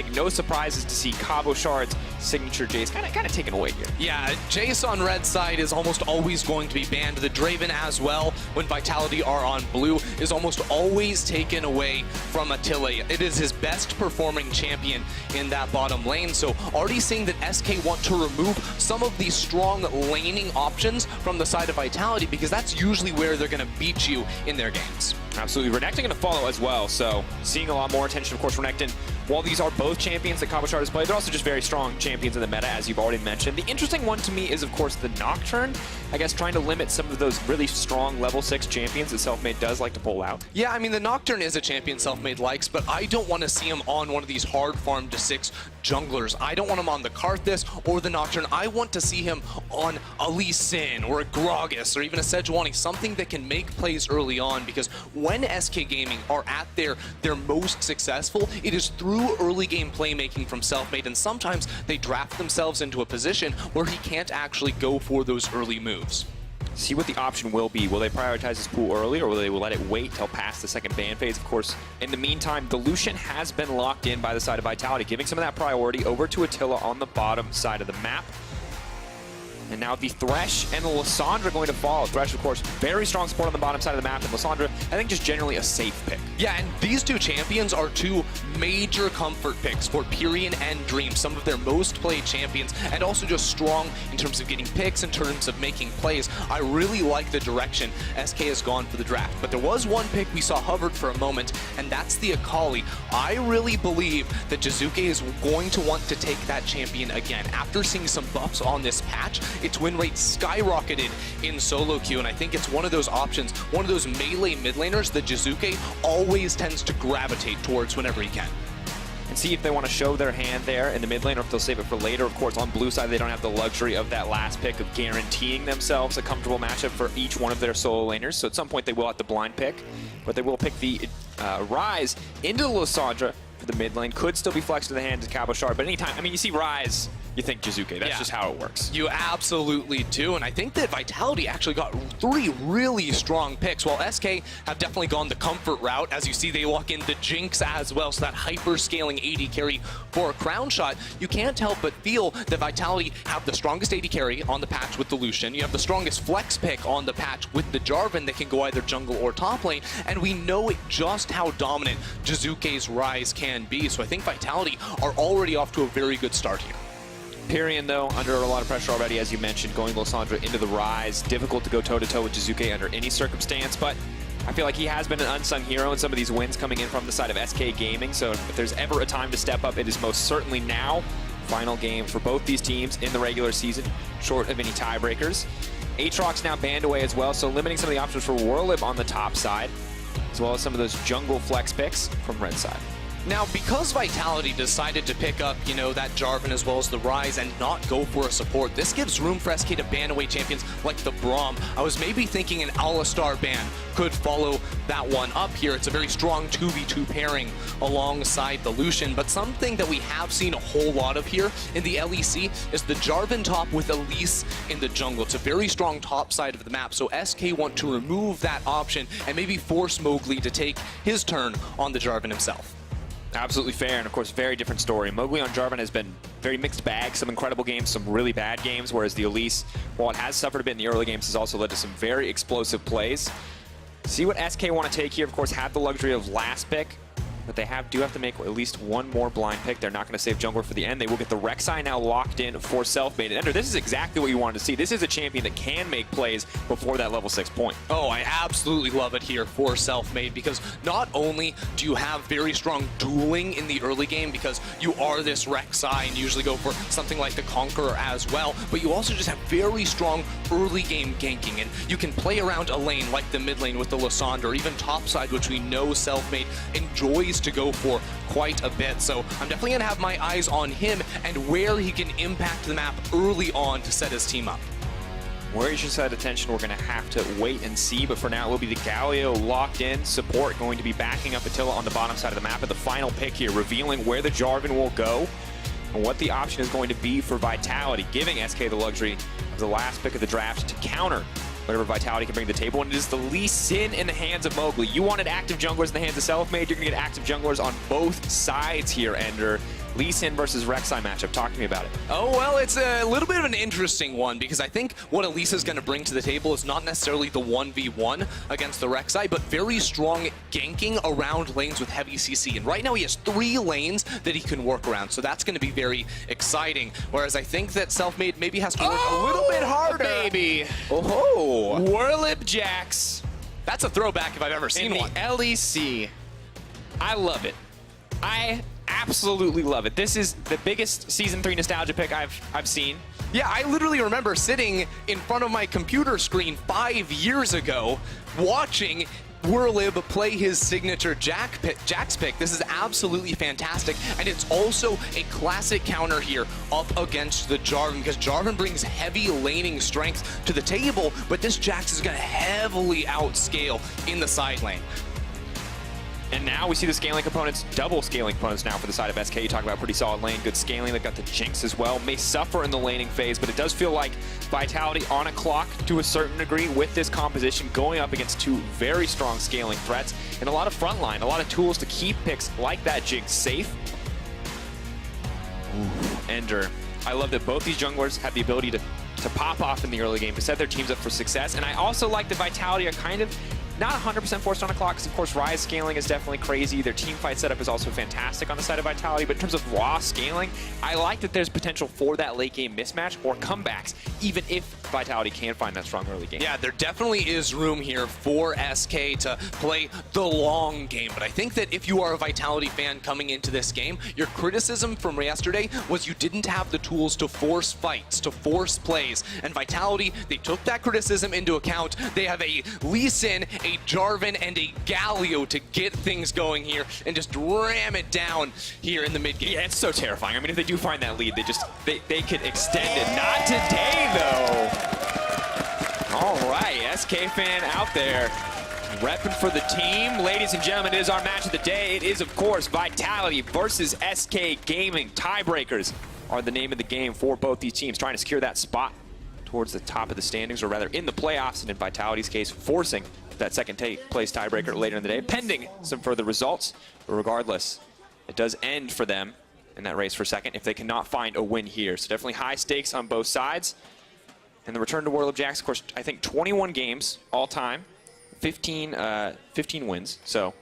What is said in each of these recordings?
think no surprises to see Cabochard's signature Jace kind of taken away here. Yeah, Jace on red side is almost always going to be banned. The Draven as well, when Vitality are on blue, is almost always taken away from Attila. It is his best performing champion in that bottom lane. So already seeing that SK want to remove some of these strong laning options from the side of Vitality, because that's usually where they're going to beat you in their games. Absolutely. Renekton going to follow as well, so seeing a lot more attention, of course, Renekton. While these are both champions that Cabochard has played, they're also just very strong champions in the meta, as you've already mentioned. The interesting one to me is, of course, the Nocturne. I guess trying to limit some of those really strong level 6 champions that Selfmade does like to pull out. Yeah, I mean, the Nocturne is a champion Selfmade likes, but I don't want to see him on one of these hard farm to 6 junglers. I don't want him on the Karthus or the Nocturne. I want to see him on a Lee Sin or a Gragas or even a Sejuani, something that can make plays early on, because when SK Gaming are at their most successful, it is through early game playmaking from Selfmade, and sometimes they draft themselves into a position where he can't actually go for those early moves. See what the option will be. Will they prioritize his pool early, or will they let it wait till past the second ban phase? Of course, in the meantime, the Lucian has been locked in by the side of Vitality, giving some of that priority over to Attila on the bottom side of the map. And now the Thresh and the Lissandra going to follow. Thresh, of course, very strong support on the bottom side of the map, and Lissandra, I think, just generally a safe pick. Yeah, and these two champions are two major comfort picks for Pirean and Dream, some of their most played champions, and also just strong in terms of getting picks, in terms of making plays. I really like the direction SK has gone for the draft, but there was one pick we saw hovered for a moment, and that's the Akali. I really believe that Jiizuke is going to want to take that champion again. After seeing some buffs on this patch, its win rate skyrocketed in solo queue, and I think it's one of those options, one of those melee mid laners that Jiizuke always tends to gravitate towards whenever he can. And see if they want to show their hand there in the mid lane, or if they'll save it for later. Of course, on blue side, they don't have the luxury of that last pick of guaranteeing themselves a comfortable matchup for each one of their solo laners. So at some point, they will have to blind pick, but they will pick the Rise into the Lissandra for the mid lane. Could still be flexed to the hand to Cabochard, but anytime, I mean, you see Rise, you think Jiizuke. That's just how it works. You absolutely do, and I think that Vitality actually got 3 really strong picks, while SK have definitely gone the comfort route. As you see, they lock in the Jinx as well, so that hyper-scaling AD carry for a Crownshot. You can't help but feel that Vitality have the strongest AD carry on the patch with the Lucian. You have the strongest flex pick on the patch with the Jarvan that can go either jungle or top lane, and we know just how dominant Jiizuke's Rise can be, so I think Vitality are already off to a very good start here. Pirean, though, under a lot of pressure already, as you mentioned, going Lissandra into the Rise. Difficult to go toe-to-toe with Jiizuke under any circumstance, but I feel like he has been an unsung hero in some of these wins coming in from the side of SK Gaming, so if there's ever a time to step up, it is most certainly now. Final game for both these teams in the regular season, short of any tiebreakers. Aatrox now banned away as well, so limiting some of the options for Werlyb on the top side, as well as some of those jungle flex picks from red side. Now, because Vitality decided to pick up, you know, that Jarvan as well as the Rise and not go for a support, this gives room for SK to ban away champions like the Braum. I was maybe thinking an Alistar ban could follow that one up here. It's a very strong 2v2 pairing alongside the Lucian, but something that we have seen a whole lot of here in the LEC is the Jarvan top with Elise in the jungle. It's a very strong top side of the map, so SK want to remove that option and maybe force Mowgli to take his turn on the Jarvan himself. Absolutely fair, and of course, very different story. Mowgli on Jarvan has been very mixed bag, some incredible games, some really bad games, whereas the Elise, while it has suffered a bit in the early games, has also led to some very explosive plays. See what SK want to take here. Of course, have the luxury of last pick, but they do have to make at least one more blind pick. They're not going to save jungler for the end. They will get the Rek'Sai now locked in for Selfmade. And Ender, this is exactly what you wanted to see. This is a champion that can make plays before that level 6 point. Oh, I absolutely love it here for Selfmade, because not only do you have very strong dueling in the early game, because you are this Rek'Sai and usually go for something like the Conqueror as well, but you also just have very strong early game ganking, and you can play around a lane like the mid lane with the Lissandra, or even topside, which we know Selfmade enjoys to go for quite a bit. So I'm definitely going to have my eyes on him and where he can impact the map early on to set his team up. Where you should set attention, we're going to have to wait and see, but for now it will be the Galio locked in support going to be backing up Attila on the bottom side of the map at the final pick here, revealing where the Jarvan will go and what the option is going to be for Vitality, giving SK the luxury of the last pick of the draft to counter whatever Vitality can bring to the table, and it is the Lee Sin in the hands of Mowgli. You wanted active junglers in the hands of Selfmade, you're going to get active junglers on both sides here, Ender. Lee Sin versus Rek'Sai matchup. Talk to me about it. Oh, well, it's a little bit of an interesting one because I think what Elisa's going to bring to the table is not necessarily the 1v1 against the Rek'Sai, but very strong ganking around lanes with heavy CC. And right now he has 3 lanes that he can work around, so that's going to be very exciting. Whereas I think that Selfmade maybe has to work a little bit harder. Baby. Oh, Werlyb Jax. that's a throwback if I've ever seen in one. the LEC. I love it. I absolutely love it. This is the biggest Season 3 nostalgia pick I've seen. Yeah, I literally remember sitting in front of my computer screen 5 years ago watching Werlyb play his signature Jax pick. This is absolutely fantastic, and it's also a classic counter here up against the Jarvan, because Jarvan brings heavy laning strength to the table, but this Jax is going to heavily outscale in the side lane. And now we see the scaling components, double scaling components now for the side of SK. You talk about pretty solid lane, good scaling. They've got the Jinx as well. May suffer in the laning phase, but it does feel like Vitality on a clock to a certain degree with this composition going up against 2 very strong scaling threats and a lot of frontline, a lot of tools to keep picks like that Jinx safe. Ooh, Ender. I love that both these junglers have the ability to pop off in the early game, to set their teams up for success. And I also like that Vitality are kind of not 100% forced on a clock, because of course Rise scaling is definitely crazy. Their team fight setup is also fantastic on the side of Vitality, but in terms of raw scaling, I like that there's potential for that late game mismatch or comebacks, even if Vitality can find that strong early game. Yeah, there definitely is room here for SK to play the long game, but I think that if you are a Vitality fan coming into this game, your criticism from yesterday was you didn't have the tools to force fights, to force plays, and Vitality, they took that criticism into account. They have a Lee Sin, a Jarvan, and a Galio to get things going here and just ram it down here in the mid game. Yeah, it's so terrifying. I mean, if they do find that lead, they could extend it. Not today, though. All right, SK fan out there repping for the team. Ladies and gentlemen, it is our match of the day. It is, of course, Vitality versus SK Gaming. Tiebreakers are the name of the game for both these teams, trying to secure that spot towards the top of the standings, or rather in the playoffs, and in Vitality's case, forcing that second place tiebreaker later in the day, pending some further results. But regardless, it does end for them in that race for second if they cannot find a win here. So definitely high stakes on both sides. And the return to Werlyb Jax, of course, I think 21 games all time, 15 wins. So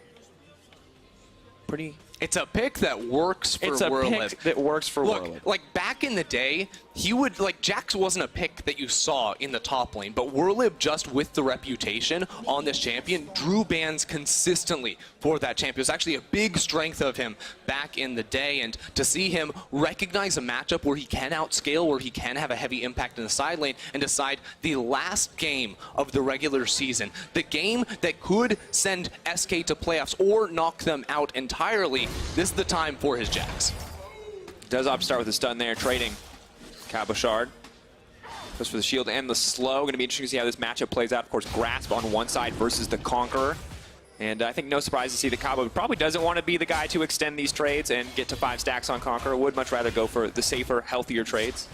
pretty. It's a pick that works for Werlyb. It's a pick that works for Werlyb. Like back in the day, he would, like, Jax wasn't a pick that you saw in the top lane, but Werlyb, just with the reputation on this champion, drew bans consistently for that champion. It was actually a big strength of him back in the day, and to see him recognize a matchup where he can outscale, where he can have a heavy impact in the side lane, and decide the last game of the regular season, the game that could send SK to playoffs or knock them out entirely, this is the time for his Jax. Does opt start with a stun there, trading Cabochard. Goes for the shield and the slow. Going to be interesting to see how this matchup plays out. Of course, Grasp on one side versus the Conqueror. And I think no surprise to see that Cabo probably doesn't want to be the guy to extend these trades and get to 5 stacks on Conqueror. Would much rather go for the safer, healthier trades.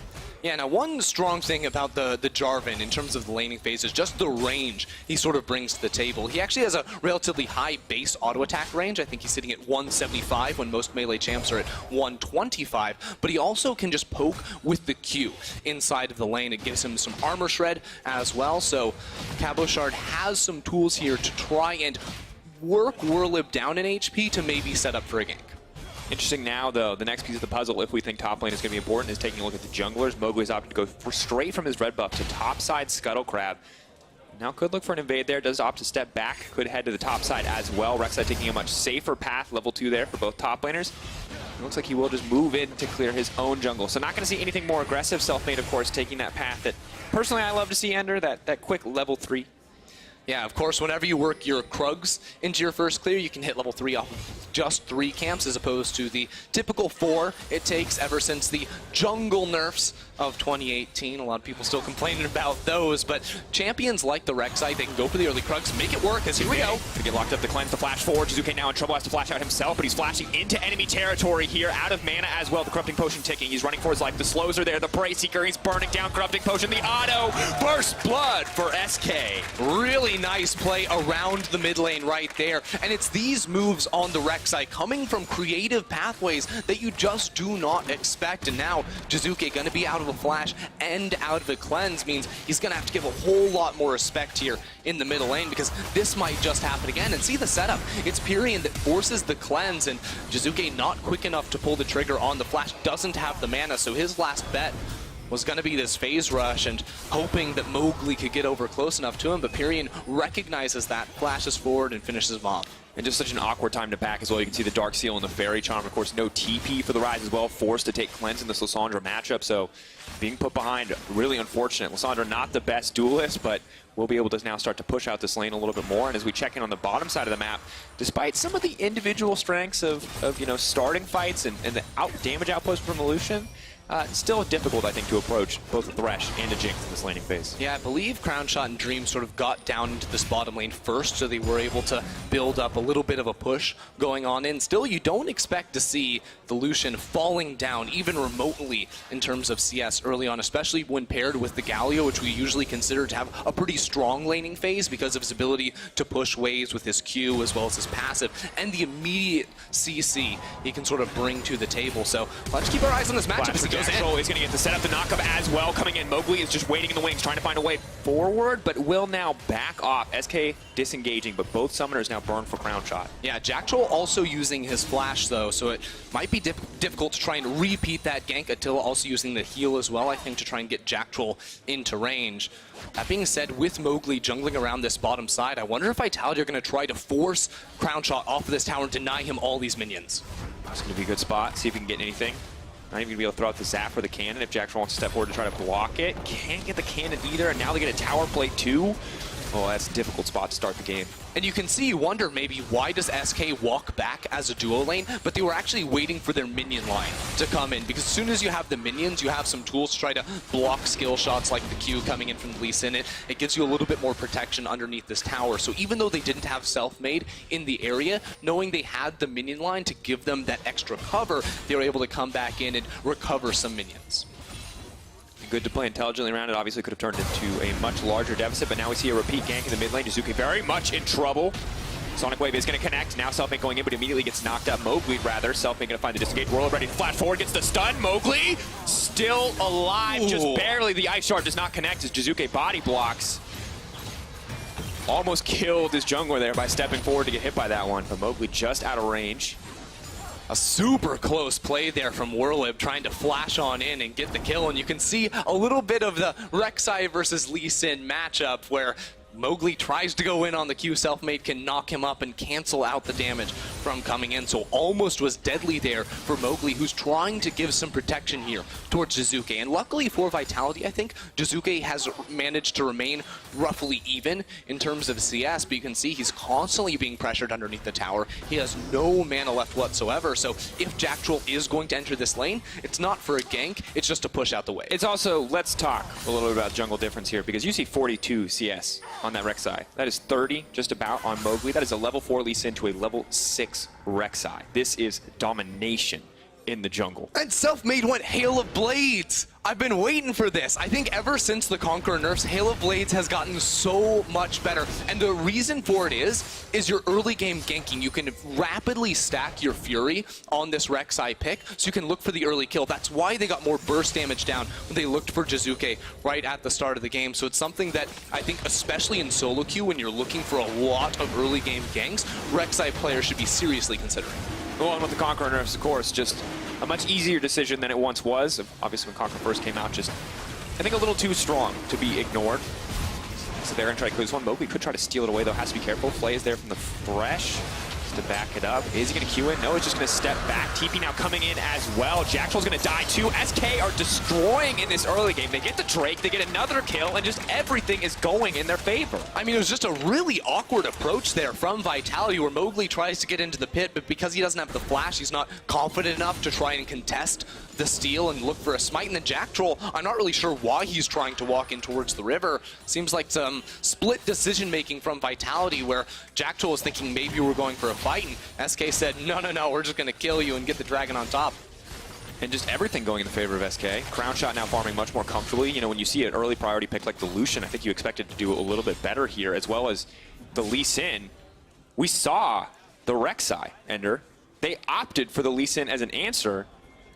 Yeah, now one strong thing about the Jarvan in terms of the laning phase is just the range he sort of brings to the table. He actually has a relatively high base auto attack range. I think he's sitting at 175 when most melee champs are at 125, but he also can just poke with the Q inside of the lane. It gives him some armor shred as well, so Cabochard has some tools here to try and work Werlyb down in HP to maybe set up for a gank. Interesting now, though, the next piece of the puzzle, if we think top lane is going to be important, is taking a look at the junglers. Mowgli's opted to go straight from his red buff to topside Scuttle Crab. Now could look for an invade there, does opt to step back, could head to the top side as well. Rek'Sai taking a much safer path, level 2 there for both top laners. It looks like he will just move in to clear his own jungle. So not going to see anything more aggressive. Selfmade, of course, taking that path that personally I love to see Ender, that quick level 3. Yeah, of course, whenever you work your Krugs into your first clear, you can hit level 3 off of just 3 camps as opposed to the typical 4 it takes ever since the jungle nerfs of 2018. A lot of people still complaining about those, but champions like the Rek'Sai, they can go for the early Krugs, make it work, as here we go. To get locked up, the cleanse, the flash forward. Jiizuke now in trouble, has to flash out himself, but he's flashing into enemy territory here, out of mana as well. The Corrupting Potion ticking, he's running for his life. The slows are there, the Prey Seeker, he's burning down Corrupting Potion, the auto, burst blood for SK. Really nice play around the mid lane right there, and it's these moves on the Rek'Sai Rek'Sai coming from creative pathways that you just do not expect. And now Jiizuke going to be out of a flash and out of a cleanse means he's going to have to give a whole lot more respect here in the middle lane, because this might just happen again. And see the setup. It's Pirean that forces the cleanse, and Jiizuke not quick enough to pull the trigger on the flash, doesn't have the mana, so his last bet was going to be this phase rush and hoping that Mowgli could get over close enough to him, but Pirean recognizes that, flashes forward, and finishes him off. And just such an awkward time to back as well. You can see the Dark Seal and the Fairy Charm. Of course, no TP for the Rise as well. Forced to take Cleanse in this Lissandra matchup. So being put behind, really unfortunate. Lissandra not the best duelist, but we'll be able to now start to push out this lane a little bit more. And as we check in on the bottom side of the map, despite some of the individual strengths of you know, starting fights and the damage outpost from Illusion, still difficult, I think, to approach both a Thresh and a Jinx in this laning phase. Yeah, I believe Crownshot and Dream sort of got down into this bottom lane first, so they were able to build up a little bit of a push going on in. Still, you don't expect to see the Lucian falling down even remotely in terms of CS early on, especially when paired with the Galio, which we usually consider to have a pretty strong laning phase because of his ability to push waves with his Q as well as his passive, and the immediate CC he can sort of bring to the table. So let's keep our eyes on this matchup as it goes. Jactroll is going to get the setup, the knockup as well. Coming in, Mowgli is just waiting in the wings, trying to find a way forward, but will now back off. SK disengaging, but both summoners now burn for Crownshot. Yeah, Jactroll also using his flash though, so it might be difficult to try and repeat that gank. Attila also using the heal as well, I think, to try and get Jactroll into range. That being said, with Mowgli jungling around this bottom side, I wonder if Vitality are going to try to force Crownshot off of this tower and deny him all these minions. That's going to be a good spot. See if we can get anything. Not even going to be able to throw out the Zap or the cannon if Jactroll wants to step forward to try to block it. Can't get the cannon either, and now they get a tower plate too. Oh, that's a difficult spot to start the game. And you can see, you wonder maybe why does SK walk back as a duo lane, but they were actually waiting for their minion line to come in, because as soon as you have the minions, you have some tools to try to block skill shots like the Q coming in from the Lee Sin. It gives you a little bit more protection underneath this tower. So even though they didn't have Selfmade in the area, knowing they had the minion line to give them that extra cover, they were able to come back in and recover some minions. Good to play intelligently around it. Obviously could have turned into a much larger deficit, but now we see a repeat gank in the mid lane. Jiizuke very much in trouble. Sonic Wave is going to connect. Now Selfmade going in, but immediately gets knocked up. Mowgli, rather. Selfmade going to find the disengage. Werlyb ready to flash forward, gets the stun. Mowgli still alive, just barely. The Ice Shard does not connect as Jiizuke body blocks. Almost killed his jungler there by stepping forward to get hit by that one, but Mowgli just out of range. A super close play there from Werlyb, trying to flash on in and get the kill. And you can see a little bit of the Rek'Sai versus Lee Sin matchup where Mowgli tries to go in on the Q. Selfmade can knock him up and cancel out the damage from coming in. So almost was deadly there for Mowgli, who's trying to give some protection here towards Jiizuke. And luckily for Vitality, I think Jiizuke has managed to remain roughly even in terms of CS, but you can see he's constantly being pressured underneath the tower. He has no mana left whatsoever. So if Jactroll is going to enter this lane, it's not for a gank, it's just to push out the wave. It's also, let's talk a little bit about jungle difference here, because you see 42 CS on that Rek'Sai. That is 30 just about on Mowgli. That is a level 4 Lee Sin to a level 6 Rek'Sai. This is domination in the jungle. And Selfmade went Hail of Blades. I've been waiting for this. I think ever since the Conqueror nerfs, Hail of Blades has gotten so much better. And the reason for it is your early game ganking. You can rapidly stack your Fury on this Rek'Sai pick, so you can look for the early kill. That's why they got more burst damage down when they looked for Jiizuke right at the start of the game. So it's something that I think, especially in solo queue, when you're looking for a lot of early game ganks, Rek'Sai players should be seriously considering. Well, and with the Conqueror nerfs, of course, just a much easier decision than it once was. Obviously, when Conqueror first came out, just, I think, a little too strong to be ignored. So they're going to try to clear this one. Mowgli could try to steal it away, though. Has to be careful. Flay is there from the Fresh to back it up. Is he going to Q in? No, he's just going to step back. TP now coming in as well. Jactroll's going to die, too. SK are destroying in this early game. They get the Drake, they get another kill, and just everything is going in their favor. I mean, it was just a really awkward approach there from Vitality, where Mowgli tries to get into the pit, but because he doesn't have the flash, he's not confident enough to try and contest the steal and look for a smite. And then Jactroll, I'm not really sure why he's trying to walk in towards the river. Seems like some split decision-making from Vitality, where Jactroll is thinking maybe we're going for a fight, and SK said, no, we're just going to kill you and get the dragon on top. And just everything going in the favor of SK. Crownshot now farming much more comfortably. You know, when you see an early priority pick like the Lucian, I think you expect it to do a little bit better here, as well as the Lee Sin. We saw the Rek'Sai ender They opted for the Lee Sin as an answer,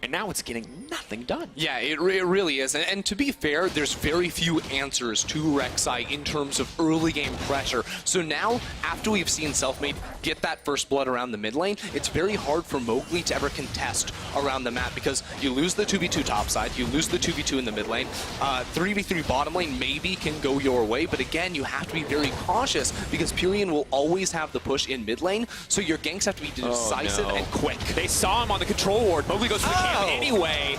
and now it's getting nothing done. Yeah, it really is. And to be fair, there's very few answers to Rek'Sai in terms of early game pressure. So now, after we've seen Selfmade get that first blood around the mid lane, it's very hard for Mowgli to ever contest around the map because you lose the 2v2 top side, you lose the 2v2 in the mid lane, 3v3 bottom lane maybe can go your way, but again, you have to be very cautious because Pirean will always have the push in mid lane, so your ganks have to be decisive and quick. They saw him on the control ward. Mowgli goes for the camp anyway.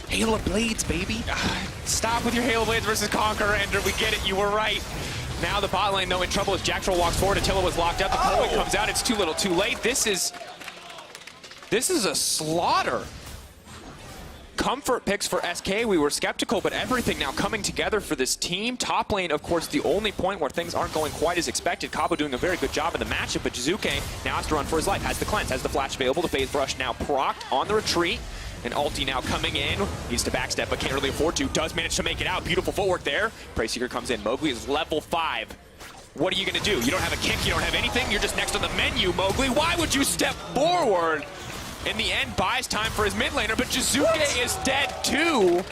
Hail of Blades, baby. Stop with your Hail of Blades versus Conqueror, Ender. We get it. You were right. Now the bot lane, though, in trouble as Jactroll walks forward. Attila was locked up. The point comes out. It's too little, too late. This is a slaughter. Comfort picks for SK. We were skeptical, but everything now coming together for this team. Top lane, of course, the only point where things aren't going quite as expected. Cabo doing a very good job in the matchup, but Jiizuke now has to run for his life. Has the cleanse, has the flash available. The Phase Rush now procced on the retreat. And ulti now coming in. Needs to backstep, but can't really afford to. Does manage to make it out. Beautiful footwork there. Prey Seeker comes in. Mowgli is level 5. What are you going to do? You don't have a kick. You don't have anything. You're just next on the menu, Mowgli. Why would you step forward? In the end, buys time for his mid laner, but Jiizuke is dead too.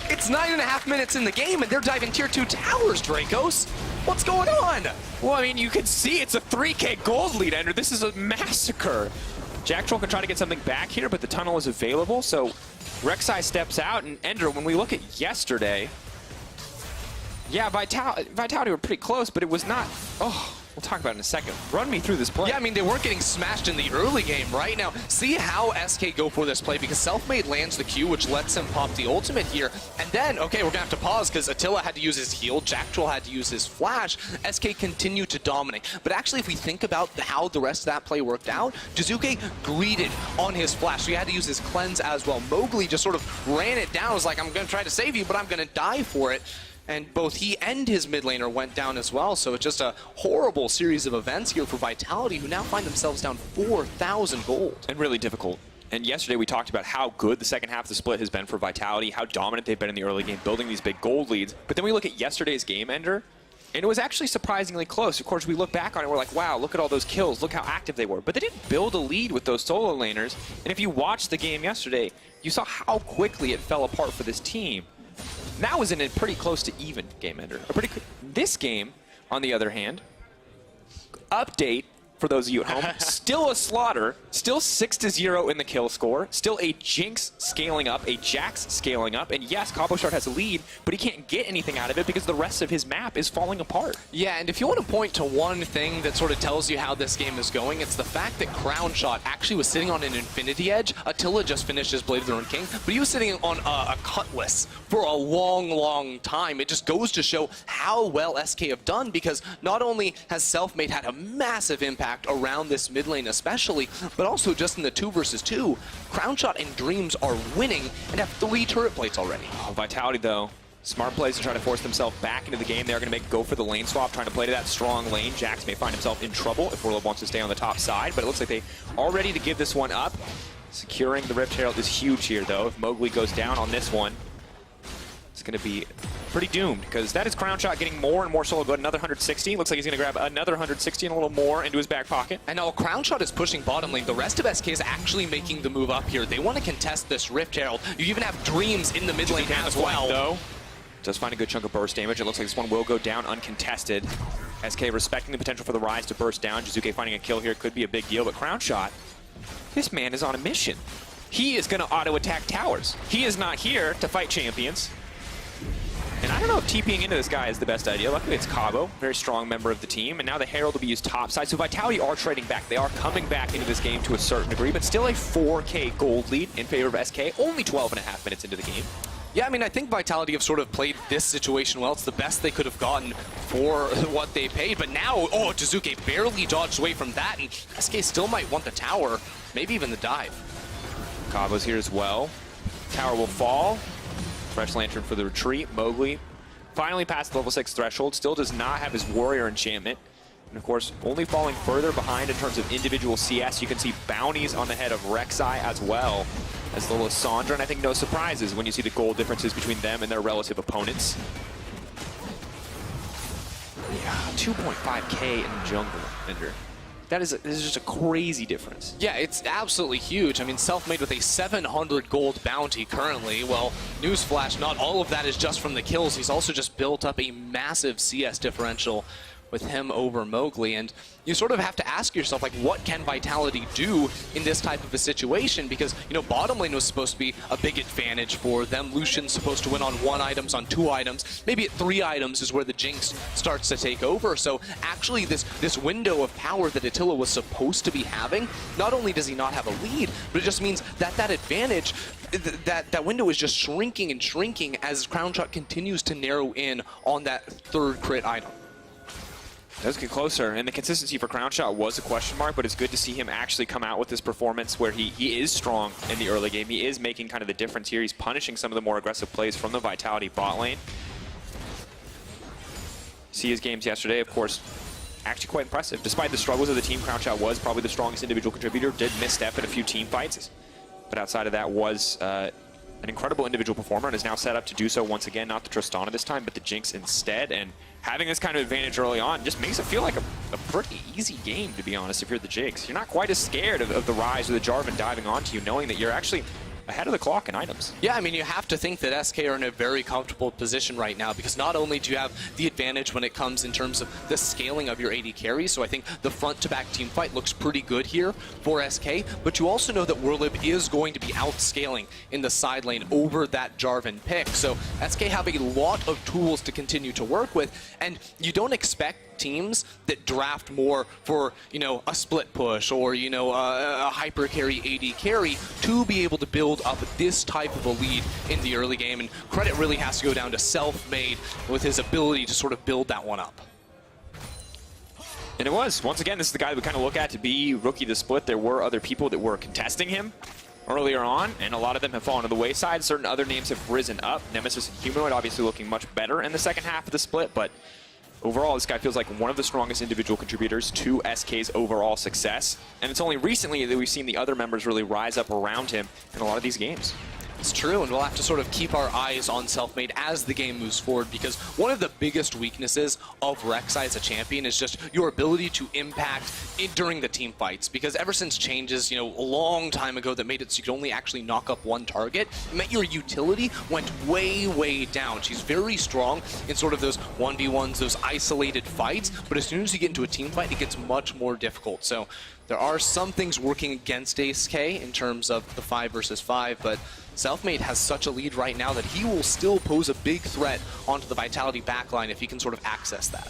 It's 9.5 minutes in the game, and they're diving tier 2 towers, Dracos. What's going on? Well, I mean, you can see it's a 3K gold lead, Ender. This is a massacre. Jactroll can try to get something back here, but the tunnel is available, so Rek'Sai steps out, and Ender, when we look at yesterday, yeah, Vitality were pretty close, but it was not, we'll talk about it in a second. Run me through this play. Yeah, I mean, they weren't getting smashed in the early game, right? Now, see how SK go for this play, because Selfmade lands the Q, which lets him pop the ultimate here. And then, okay, we're going to have to pause, because Attila had to use his heal, Jactroll had to use his flash. SK continued to dominate. But actually, if we think about how the rest of that play worked out, Jiizuke greeted on his flash, so he had to use his cleanse as well. Mowgli just sort of ran it down, was like, I'm going to try to save you, but I'm going to die for it. And both he and his mid laner went down as well, so it's just a horrible series of events here for Vitality, who now find themselves down 4,000 gold. And really difficult. And yesterday we talked about how good the second half of the split has been for Vitality, how dominant they've been in the early game, building these big gold leads. But then we look at yesterday's game, Ender, and it was actually surprisingly close. Of course, we look back on it, we're like, wow, look at all those kills, look how active they were. But they didn't build a lead with those solo laners. And if you watched the game yesterday, you saw how quickly it fell apart for this team. That was in a pretty close to even game, Ender. This game, on the other hand, update for those of you at home, still a slaughter, still 6-0 in the kill score, still a Jinx scaling up, a Jax scaling up, and yes, Cabochard has a lead, but he can't get anything out of it because the rest of his map is falling apart. Yeah, and if you want to point to one thing that sort of tells you how this game is going, it's the fact that Crownshot actually was sitting on an Infinity Edge. Attila just finished his Blade of the Ruined King, but he was sitting on a Cutlass for a long, long time. It just goes to show how well SK have done, because not only has Selfmade had a massive impact around this mid lane especially, but also just in the 2 versus 2, Crownshot and Dreams are winning and have 3 turret plates already. Oh, Vitality, though, smart plays to try to force themselves back into the game. They're going to go for the lane swap, trying to play to that strong lane. Jax may find himself in trouble if Werlyb wants to stay on the top side, but it looks like they are ready to give this one up. Securing the Rift Herald is huge here, though. If Mowgli goes down on this one, it's going to be pretty doomed, because that is Crownshot getting more and more solo good. Another 160. Looks like he's going to grab another 160 and a little more into his back pocket. And now Crownshot is pushing bottom lane. The rest of SK is actually making the move up here. They want to contest this Rift Herald. You even have Dreams in the mid lane as well. Though, does find a good chunk of burst damage. It looks like this one will go down uncontested. SK respecting the potential for the Rise to burst down. Jiizuke finding a kill here could be a big deal, but Crownshot, this man is on a mission. He is going to auto-attack towers. He is not here to fight champions. And I don't know if TPing into this guy is the best idea. Luckily, it's Cabo, very strong member of the team. And now the Herald will be used topside. So Vitality are trading back. They are coming back into this game to a certain degree, but still a 4K gold lead in favor of SK. Only 12.5 minutes into the game. Yeah, I mean, I think Vitality have sort of played this situation well. It's the best they could have gotten for what they paid. But now, Jiizuke barely dodged away from that, and SK still might want the tower, maybe even the dive. Cabo's here as well. Tower will fall. Fresh Lantern for the retreat. Mowgli finally passed the level 6 threshold. Still does not have his Warrior enchantment. And of course, only falling further behind in terms of individual CS. You can see bounties on the head of Rek'Sai as well as the little Sandra. And I think no surprises when you see the gold differences between them and their relative opponents. Yeah, 2.5K in the jungle, Ender. This is just a crazy difference. Yeah, it's absolutely huge. I mean, Selfmade with a 700 gold bounty currently. Well, newsflash, not all of that is just from the kills. He's also just built up a massive CS differential with him over Mowgli, and you sort of have to ask yourself, like, what can Vitality do in this type of a situation? Because, you know, bottom lane was supposed to be a big advantage for them. Lucian's supposed to win on 1 item, on 2 items. Maybe at 3 items is where the Jinx starts to take over. So actually this window of power that Attila was supposed to be having, not only does he not have a lead, but it just means that that advantage, that window is just shrinking and shrinking as Crownshot continues to narrow in on that 3rd crit item. Does get closer, and the consistency for Crownshot was a question mark, but it's good to see him actually come out with this performance where he is strong in the early game. He is making kind of the difference here. He's punishing some of the more aggressive plays from the Vitality bot lane. See his games yesterday, of course, actually quite impressive. Despite the struggles of the team, Crownshot was probably the strongest individual contributor, did misstep in a few team fights, but outside of that was an incredible individual performer and is now set up to do so once again, not the Tristana this time, but the Jinx instead. And having this kind of advantage early on just makes it feel like a pretty easy game, to be honest, if you're the Jinx. You're not quite as scared of the Rise or the Jarvan diving onto you, knowing that you're actually ahead of the clock in items. Yeah, I mean, you have to think that SK are in a very comfortable position right now, because not only do you have the advantage when it comes in terms of the scaling of your AD carry, so I think the front-to-back team fight looks pretty good here for SK, but you also know that Werlyb is going to be outscaling in the side lane over that Jarvan pick, so SK have a lot of tools to continue to work with, and you don't expect teams that draft more for, you know, a split push or, you know, a hyper carry AD carry to be able to build up this type of a lead in the early game, and credit really has to go down to Selfmade with his ability to sort of build that one up. And it was. Once again, this is the guy that we kind of look at to be rookie the split. There were other people that were contesting him earlier on, and a lot of them have fallen to the wayside. Certain other names have risen up. Nemesis and Humanoid obviously looking much better in the second half of the split, but overall, this guy feels like one of the strongest individual contributors to SK's overall success. And it's only recently that we've seen the other members really rise up around him in a lot of these games. It's true, and we'll have to sort of keep our eyes on Selfmade as the game moves forward, because one of the biggest weaknesses of Rek'Sai as a champion is just your ability to impact during the team fights, because ever since changes, you know, a long time ago that made it so you could only actually knock up 1 target, it meant your utility went way, way down. She's very strong in sort of those 1v1s, those isolated fights, but as soon as you get into a team fight, it gets much more difficult. So there are some things working against SK in terms of the 5 versus 5, but Selfmade has such a lead right now that he will still pose a big threat onto the Vitality backline if he can sort of access that.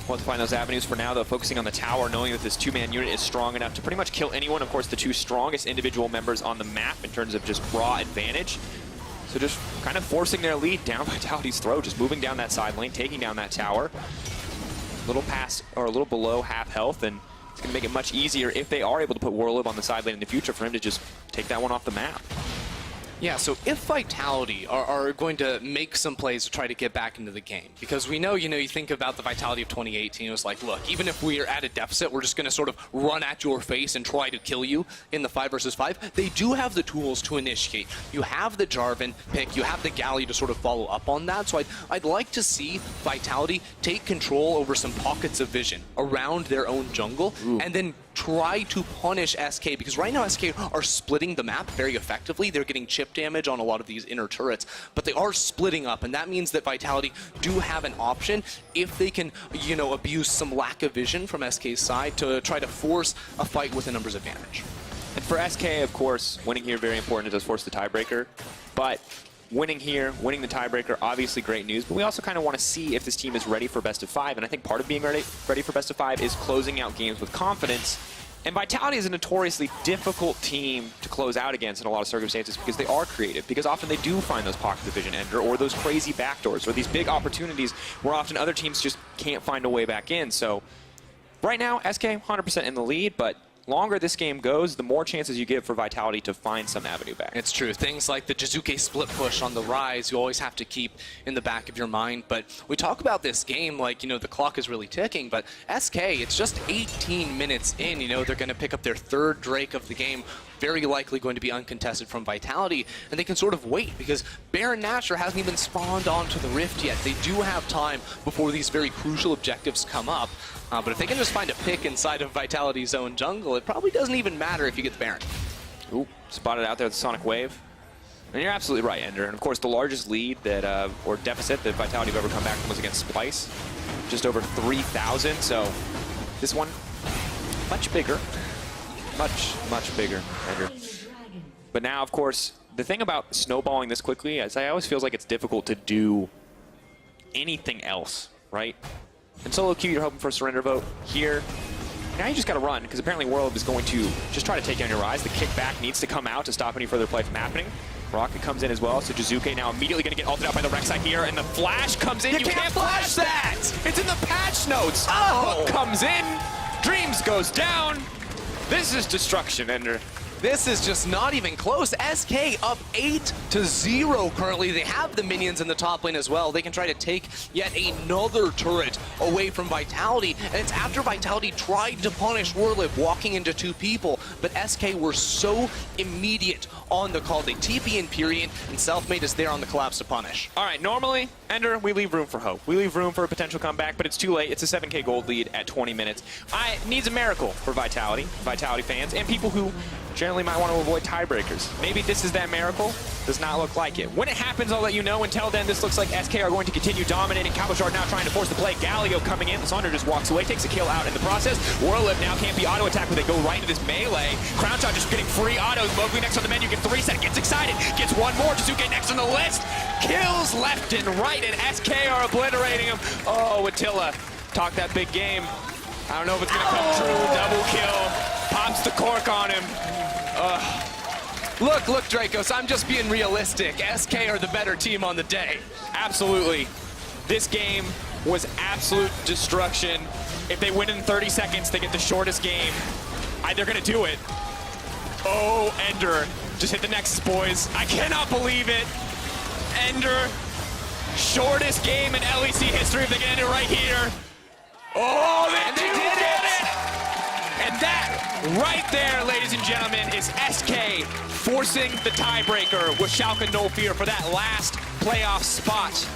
We'll have to find those avenues for now, though, focusing on the tower, knowing that this 2-man unit is strong enough to pretty much kill anyone. Of course, the 2 strongest individual members on the map in terms of just raw advantage. So just kind of forcing their lead down Vitality's throat, just moving down that side lane, taking down that tower. A little past, or a little below half health, and it's going to make it much easier if they are able to put Werlyb on the side lane in the future for him to just take that one off the map. Yeah, so if Vitality are going to make some plays to try to get back into the game, because we know, you think about the Vitality of 2018, it was like, look, even if we are at a deficit, we're just going to sort of run at your face and try to kill you in the 5 versus 5. They do have the tools to initiate. You have the Jarvan pick, you have the Galley to sort of follow up on that, so I'd like to see Vitality take control over some pockets of vision around their own jungle, and then try to punish SK, because right now SK are splitting the map very effectively. They're getting chip damage on a lot of these inner turrets, but they are splitting up, and that means that Vitality do have an option if they can, abuse some lack of vision from SK's side to try to force a fight with a numbers advantage. And for SK, of course, winning here very important. It does force the tiebreaker, but winning here, winning the tiebreaker, obviously great news, but we also kind of want to see if this team is ready for best of 5, and I think part of being ready for best of 5 is closing out games with confidence. And Vitality is a notoriously difficult team to close out against in a lot of circumstances because they are creative, because often they do find those pockets of vision ender or those crazy backdoors or these big opportunities where often other teams just can't find a way back in. So right now, SK 100% in the lead, but longer this game goes, the more chances you give for Vitality to find some avenue back. It's true. Things like the Jiizuke split push on the Rise, you always have to keep in the back of your mind. But we talk about this game like, the clock is really ticking, but SK, it's just 18 minutes in, they're going to pick up their 3rd Drake of the game. very likely going to be uncontested from Vitality, and they can sort of wait because Baron Nashor hasn't even spawned onto the Rift yet. They do have time before these very crucial objectives come up, but if they can just find a pick inside of Vitality's own jungle, it probably doesn't even matter if you get the Baron. Ooh, spotted out there with the Sonic Wave. And you're absolutely right, Ender. And of course, the largest lead that, or deficit that Vitality have ever come back from was against Splice. Just over 3,000, so this one, much bigger. Much bigger, Ender. But now, of course, the thing about snowballing this quickly is I always feels like it's difficult to do anything else, right? In solo queue, you're hoping for a surrender vote. Here, now you just got to run, because apparently Werlyb is going to just try to take down your Rise. The kickback needs to come out to stop any further play from happening. Rocket comes in as well, so Jiizuke now immediately going to get ulted out by the Rek'Sai here, and the flash comes in. You can't flash that! It's in the patch notes! Oh! Hook comes in, Dreams goes down. This is destruction, Ender. This is just not even close. SK up 8-0 currently. They have the minions in the top lane as well. They can try to take yet another turret away from Vitality. And it's after Vitality tried to punish Werlyb walking into 2 people. But SK were so immediate on the call. They TP in Pirean, and Selfmade is there on the collapse to punish. All right, normally, Ender, we leave room for hope. We leave room for a potential comeback, but it's too late. It's a 7K gold lead at 20 minutes. It needs a miracle for Vitality fans, and people who generally might want to avoid tiebreakers. Maybe this is that miracle. Does not look like it. When it happens, I'll let you know. Until then, this looks like SK are going to continue dominating. Cabochard now trying to force the play. Galio coming in. Lisandro just walks away, takes a kill out in the process. Werlyb now can't be auto attack, but they go right into this melee. Crownshot just getting free autos. Mowgli next on the menu, get 3 seconds, gets excited, gets one more. Jiizuke next on the list. Kills left and right, and SK are obliterating him. Oh, Attila, talk that big game. I don't know if it's gonna come true. Double kill, pops the cork on him. Look, Dracos, I'm just being realistic. SK are the better team on the day. Absolutely. This game was absolute destruction. If they win in 30 seconds, they get the shortest game. They're gonna do it. Oh, Ender, just hit the Nexus, boys. I cannot believe it. Ender, shortest game in LEC history if they get it right here. Oh, they did it! And that right there, ladies and gentlemen, is SK forcing the tiebreaker with Schalke No Fear for that last playoff spot.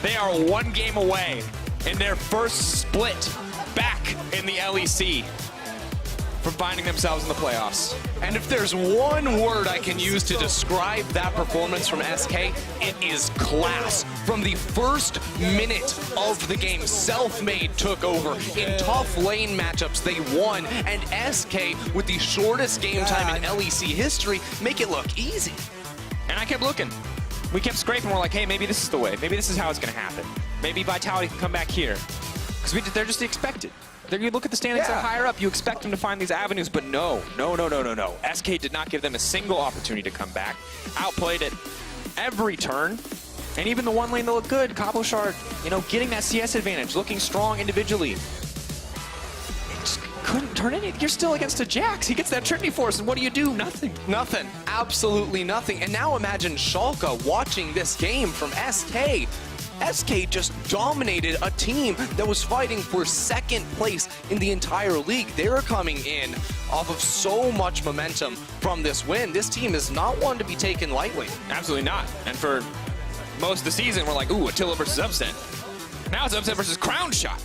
They are 1 game away in their first split back in the LEC from finding themselves in the playoffs. And if there's one word I can use to describe that performance from SK, it is class. From the first minute of the game, Selfmade took over. In tough lane matchups, they won. And SK, with the shortest game time in LEC history, make it look easy. And I kept looking. We kept scraping. We're like, hey, maybe this is the way. Maybe this is how it's going to happen. Maybe Vitality can come back here. Because they're just the expected. You look at the standings that higher up, you expect them to find these avenues, but no. SK did not give them a single opportunity to come back. Outplayed it every turn. And even the one lane that looked good, Cabochard, getting that CS advantage, looking strong individually. It just couldn't turn any. You're still against a Jax. He gets that Trinity Force, and what do? Nothing. Nothing. Absolutely nothing. And now imagine Schalke watching this game from SK. SK just dominated a team that was fighting for 2nd place in the entire league. They're coming in off of so much momentum from this win. This team is not one to be taken lightly. Absolutely not. And for most of the season, we're like, ooh, Attila versus Upset. Now it's Upset versus Crownshot.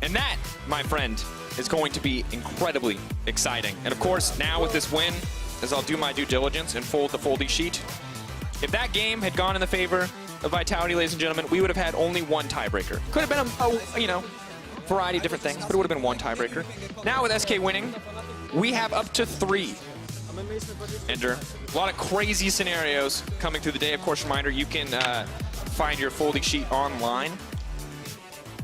And that, my friend, is going to be incredibly exciting. And of course, now with this win, as I'll do my due diligence and fold the foldy sheet, if that game had gone in the favor of Vitality, ladies and gentlemen, we would have had only 1 tiebreaker. Could have been a variety of different things, but it would have been 1 tiebreaker. Now with SK winning, we have up to 3. Ender, a lot of crazy scenarios coming through the day. Of course, reminder, you can find your foldy sheet online.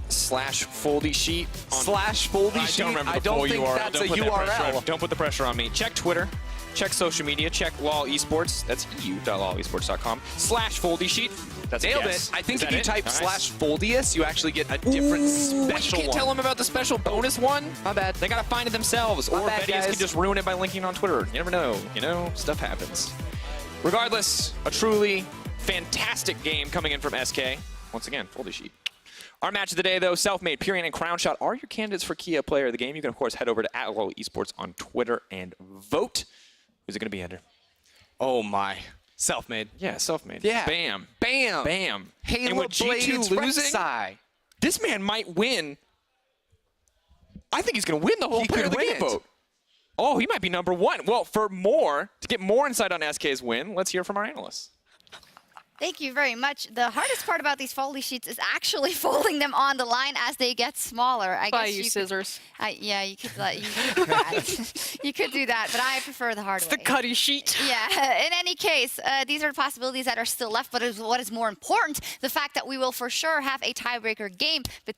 /foldy sheet. /foldy sheet? I don't remember the I don't full think URL. that's a URL. Don't put the pressure on me. Check Twitter. Check social media, check LOL Esports, that's eu.lolesports.com, /foldy sheet. That's Nailed it. I think if you type /foldius, you actually get a different special one. You can't tell them about the special bonus one? My bad. They gotta find it themselves, or Betty's can just ruin it by linking on Twitter. You never know, stuff happens. Regardless, a truly fantastic game coming in from SK. Once again, foldy sheet. Our match of the day, though, Selfmade, Pirean, and Crownshot are your candidates for Kia Player of the Game. You can, of course, head over to @LOL Esports on Twitter and vote. Who's it going to be, Ender? Oh my. Selfmade. Yeah, Selfmade. Yeah. Bam. Bam. Bam. Halo and with G2 losing, Rek'Sai. this man might win. I think he's going to win the whole He player of could the win game it. vote. Oh, he might be #1. Well, to get more insight on SK's win, let's hear from our analysts. Thank you very much. The hardest part about these foldy sheets is actually folding them on the line as they get smaller. I Buy guess you scissors. Yeah, you could do that. You could do that, but I prefer the hard way. The cutty sheet. Yeah, in any case, these are possibilities that are still left, but what is more important, the fact that we will for sure have a tiebreaker game. But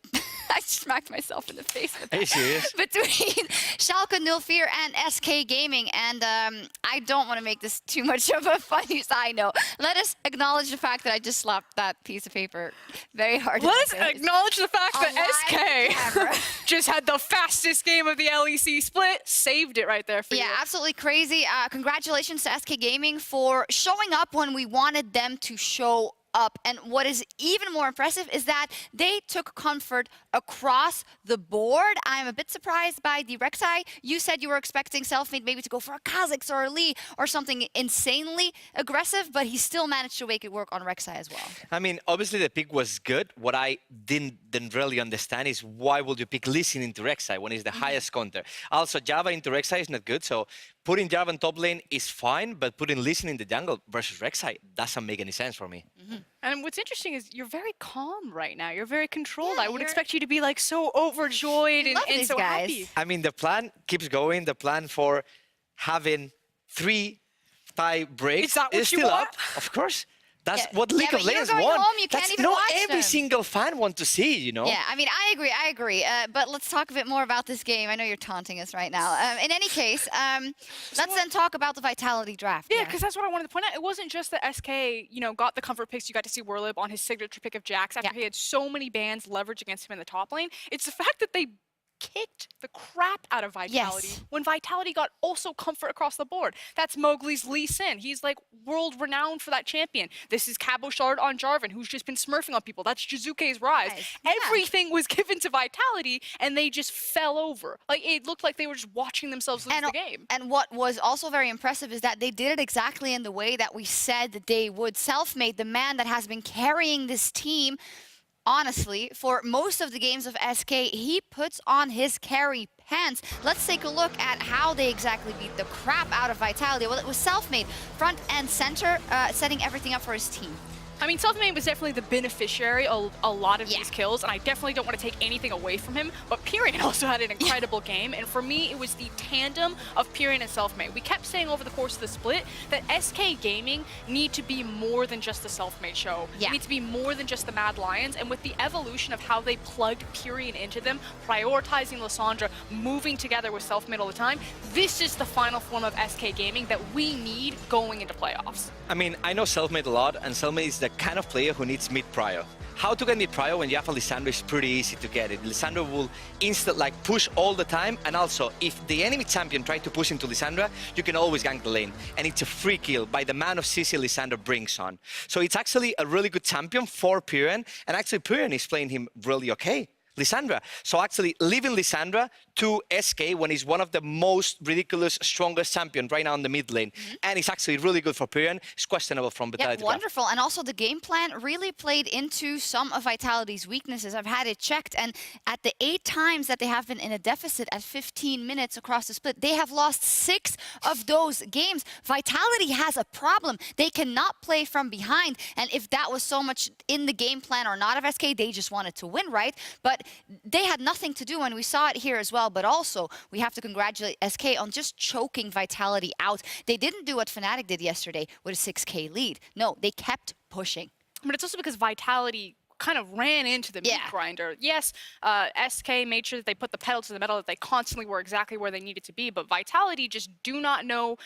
I smacked myself in the face with that. Are you serious? Between Schalke 04 and SK Gaming, and I don't want to make this too much of a funny side note. Let us acknowledge the fact that I just slapped that piece of paper very hard. Let's acknowledge the fact that camera. SK just had the fastest game of the LEC split. Saved it right there for you. Yeah, absolutely crazy. Congratulations to SK Gaming for showing up when we wanted them to show up. And what is even more impressive is that they took comfort across the board. I'm a bit surprised by the Rek'Sai. You said you were expecting Selfmade maybe to go for a Kha'Zix or a Lee or something insanely aggressive, but he still managed to make it work on Rek'Sai as well. I mean, obviously the pick was good. What I didn't really understand is why would you pick Lee Sin into Rek'Sai when it's the highest counter? Also, Java into Rek'Sai is not good, so putting Java in top lane is fine, but putting Lee Sin in the jungle versus Rek'Sai doesn't make any sense for me. And what's interesting is you're very calm right now. You're very controlled. Yeah, I would expect you to be like so overjoyed love and these so guys. happy. I mean, the plan keeps going. The plan for having 3 tie breaks Is that what you still want? up. Of course. That's Yeah, what League but of you're Legends going want. home, you can't That's even not watch every them. single fan want to see, you know? Yeah, I mean, I agree. But let's talk a bit more about this game. I know you're taunting us right now. In any case, let's then talk about the Vitality draft. Yeah, because that's what I wanted to point out. It wasn't just that SK, got the comfort picks. You got to see Werlyb on his signature pick of Jax after he had so many bans leverage against him in the top lane. It's the fact that they kicked the crap out of Vitality when Vitality got also comfort across the board. That's Mowgli's Lee Sin. He's like world renowned for that champion. This is Cabochard on Jarvan, who's just been smurfing on people. That's Jiizuke's Rise. Nice. Everything was given to Vitality, and they just fell over. Like, it looked like they were just watching themselves lose the game. And what was also very impressive is that they did it exactly in the way that we said that they would. Selfmade, the man that has been carrying this team, honestly, for most of the games of SK, he puts on his carry pants. Let's take a look at how they exactly beat the crap out of Vitality. Well, it was Selfmade, front and center, setting everything up for his team. I mean, Selfmade was definitely the beneficiary of a lot of these kills, and I definitely don't want to take anything away from him, but Pirean also had an incredible game, and for me, it was the tandem of Pirean and Selfmade. We kept saying over the course of the split that SK Gaming need to be more than just the Selfmade show. They need to be more than just the Mad Lions, and with the evolution of how they plugged Pirean into them, prioritizing Lissandra, moving together with Selfmade all the time, this is the final form of SK Gaming that we need going into playoffs. I mean, I know Selfmade a lot, and Selfmade is the kind of player who needs mid-prio. How to get mid-prio when you have a Lissandra is pretty easy to get it. Lissandra will push all the time, and also, if the enemy champion tries to push into Lissandra, you can always gank the lane. And it's a free kill by the man of CC Lissandra brings on. So it's actually a really good champion for Pirean, and actually Pirean is playing him really okay. Lissandra. So actually leaving Lissandra to SK when he's one of the most ridiculous, strongest champion right now in the mid lane. And it's actually really good for Pirean. It's questionable from Vitality. Yeah, wonderful. And also the game plan really played into some of Vitality's weaknesses. I've had it checked, and at the 8 times that they have been in a deficit at 15 minutes across the split, they have lost 6 of those games. Vitality has a problem. They cannot play from behind. And if that was so much in the game plan or not of SK, they just wanted to win, right? But they had nothing to do, and we saw it here as well. But also, we have to congratulate SK on just choking Vitality out. They didn't do what Fnatic did yesterday with a 6K lead. No, they kept pushing. But it's also because Vitality kind of ran into the meat grinder. Yes, SK made sure that they put the pedal to the metal, that they constantly were exactly where they needed to be, but Vitality just do not know.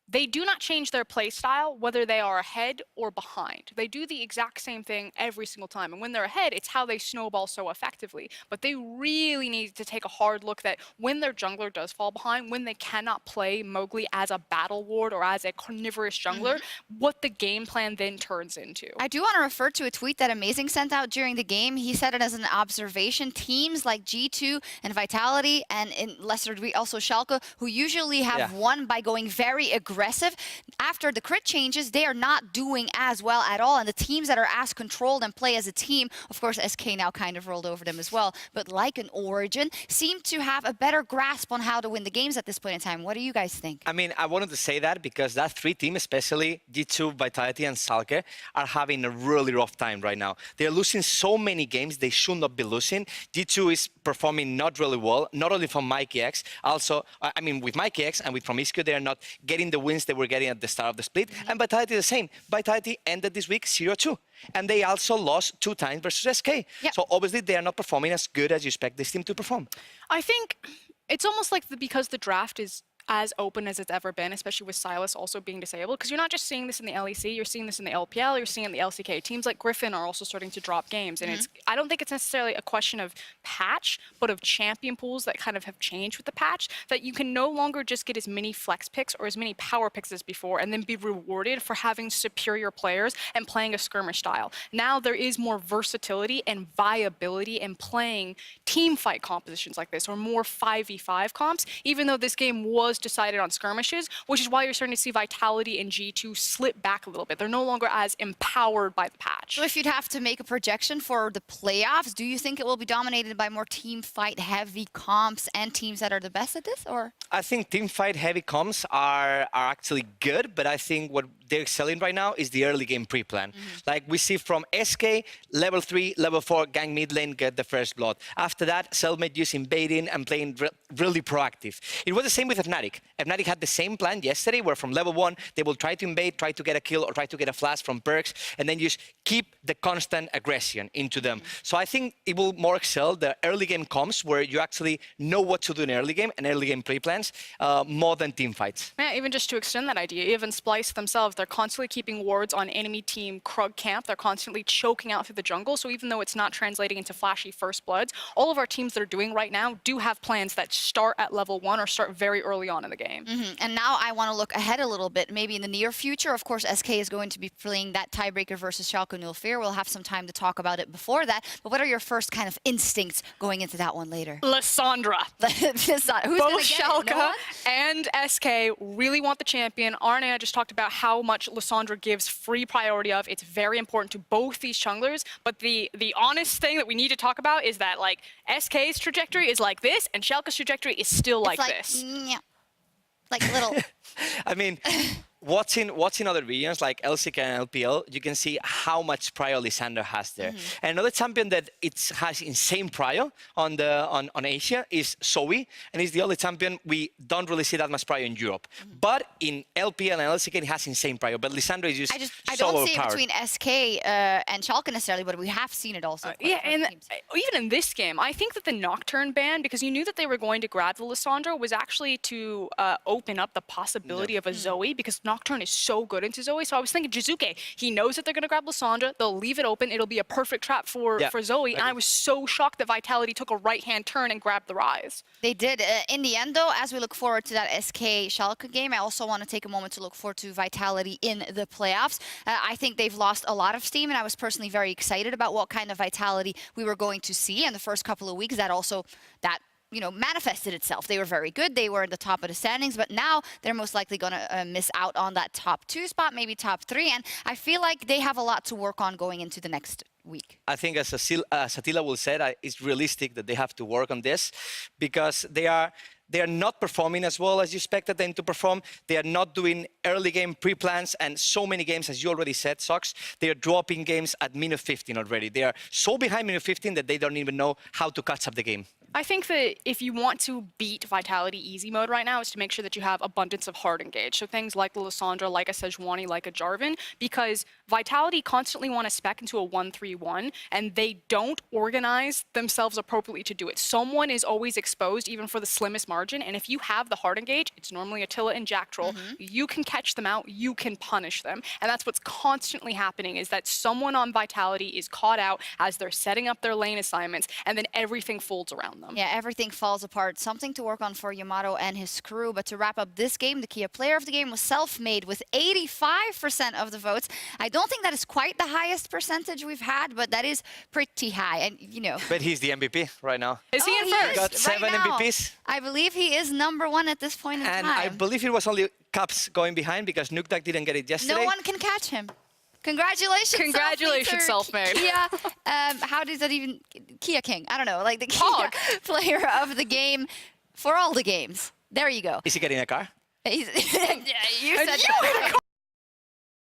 They do not change their play style whether they are ahead or behind. They do the exact same thing every single time. And when they're ahead, it's how they snowball so effectively. But they really need to take a hard look that when their jungler does fall behind, when they cannot play Mowgli as a battle ward or as a carnivorous jungler, what the game plan then turns into. I do want to refer to a tweet that Amazing sent out during the game. He said it as an observation. Teams like G2 and Vitality, and in lesser degree also Schalke, who usually have won by going very aggressive aggressive. After the crit changes, they are not doing as well at all. And the teams that are as controlled and play as a team, of course, SK now kind of rolled over them as well, but like an Origin, seem to have a better grasp on how to win the games at this point in time. What do you guys think? I mean, I wanted to say that because that three team, especially G2, Vitality, and Schalke, are having a really rough time right now. They're losing so many games they should not be losing. G2 is performing not really well, not only from Mikey X, also, I mean, with Mikey X and with Promiscu, they are not getting the wins they were getting at the start of the split. And Vitality the same. Vitality ended this week 0-2. And they also lost 2 times versus SK. Yep. So obviously they are not performing as good as you expect this team to perform. I think it's almost like because the draft is as open as it's ever been, especially with Silas also being disabled, because you're not just seeing this in the LEC, you're seeing this in the LPL, you're seeing it in the LCK. Teams like Griffin are also starting to drop games, and I don't think it's necessarily a question of patch, but of champion pools that kind of have changed with the patch, that you can no longer just get as many flex picks or as many power picks as before and then be rewarded for having superior players and playing a skirmish style. Now there is more versatility and viability in playing team fight compositions like this, or more 5v5 comps, even though this game was decided on skirmishes, which is why you're starting to see Vitality and G2 slip back a little bit. They're no longer as empowered by the patch. So if you'd have to make a projection for the playoffs, do you think it will be dominated by more team fight heavy comps and teams that are the best at this, or? I think team fight heavy comps are actually good, but I think what they're excelling right now is the early game pre-plan. Like we see from SK, level 3, level 4, gang mid lane, get the first blood. After that, Selfmade using baiting and playing really proactive. It was the same with Fnatic. Fnatic had the same plan yesterday, where from level 1, they will try to invade, try to get a kill, or try to get a flash from perks, and then just keep the constant aggression into them. So I think it will more excel the early game comps, where you actually know what to do in early game and early game pre-plans, more than team fights. Yeah, even just to extend that idea, even Splice themselves, they're constantly keeping wards on enemy team Krug camp. They're constantly choking out through the jungle. So even though it's not translating into flashy first bloods, all of our teams that are doing right now do have plans that start at level 1 or start very early on in the game. And now I want to look ahead a little bit, maybe in the near future. Of course, SK is going to be playing that tiebreaker versus Schalke 04. We'll have some time to talk about it before that. But what are your first kind of instincts going into that one later? Lissandra. Who's Both Schalke no and SK really want the champion. Arne just talked about how much Lissandra gives free priority of. It's very important to both these junglers. But the honest thing that we need to talk about is that like SK's trajectory is like this, and Schalke's trajectory is still like this. Yeah. Like little. I mean, watching other regions like LCK and LPL, you can see how much prio Lissandra has there. And another champion that has insane prio on Asia is Zoe, and he's the only champion we don't really see that much prio in Europe. But in LPL and LCK, it has insane prio. But Lissandra is just I so don't see it overpowered. between SK and Schalke necessarily, but we have seen it also. Yeah, and even in this game, I think that the Nocturne ban, because you knew that they were going to grab the Lissandra, was actually to open up the possibility of a Zoe, because Nocturne is so good into Zoe. So I was thinking Jiizuke, he knows that they're going to grab Lissandra, they'll leave it open, it'll be a perfect trap for Zoe, and I was so shocked that Vitality took a right-hand turn and grabbed the Rise. They did. In the end, though, as we look forward to that SK Schalke game, I also want to take a moment to look forward to Vitality in the playoffs. I think they've lost a lot of steam, and I was personally very excited about what kind of Vitality we were going to see in the first couple of weeks. That manifested itself. They were very good. They were in the top of the standings, but now they're most likely going to miss out on that top 2 spot, maybe top 3. And I feel like they have a lot to work on going into the next week. I think, as Attila will say, it's realistic that they have to work on this, because they are not performing as well as you expected them to perform. They are not doing early game pre-plans, and so many games, as you already said, Sox, they are dropping games at minute 15 already. They are so behind minute 15 that they don't even know how to catch up the game. I think that if you want to beat Vitality easy mode right now, is to make sure that you have abundance of hard engage. So things like the Lissandra, like a Sejuani, like a Jarvan, because Vitality constantly want to spec into a 1-3-1, and they don't organize themselves appropriately to do it. Someone is always exposed, even for the slimmest margin, and if you have the hard engage, it's normally Attila and Jactroll, you can catch them out, you can punish them. And that's what's constantly happening, is that someone on Vitality is caught out as they're setting up their lane assignments, and then everything folds around them. Yeah, everything falls apart. Something to work on for Yamato and his crew. But to wrap up this game, the key player of the game was Selfmade with 85% of the votes. I don't think that is quite the highest percentage we've had, but that is pretty high. And, But he's the MVP right now. Is he in he first? is Got right 7 now. MVPs. I believe believe he is #1 at this point in And time. I believe it was only Caps going behind because Nukeduck didn't get it yesterday. No one can catch him. Congratulations, Congratulations, Selfmade. Kia, how does that even... Kia King, I don't know, like the Kia Hog. player of the game for all the games. There you go. Is he getting a car? You said that.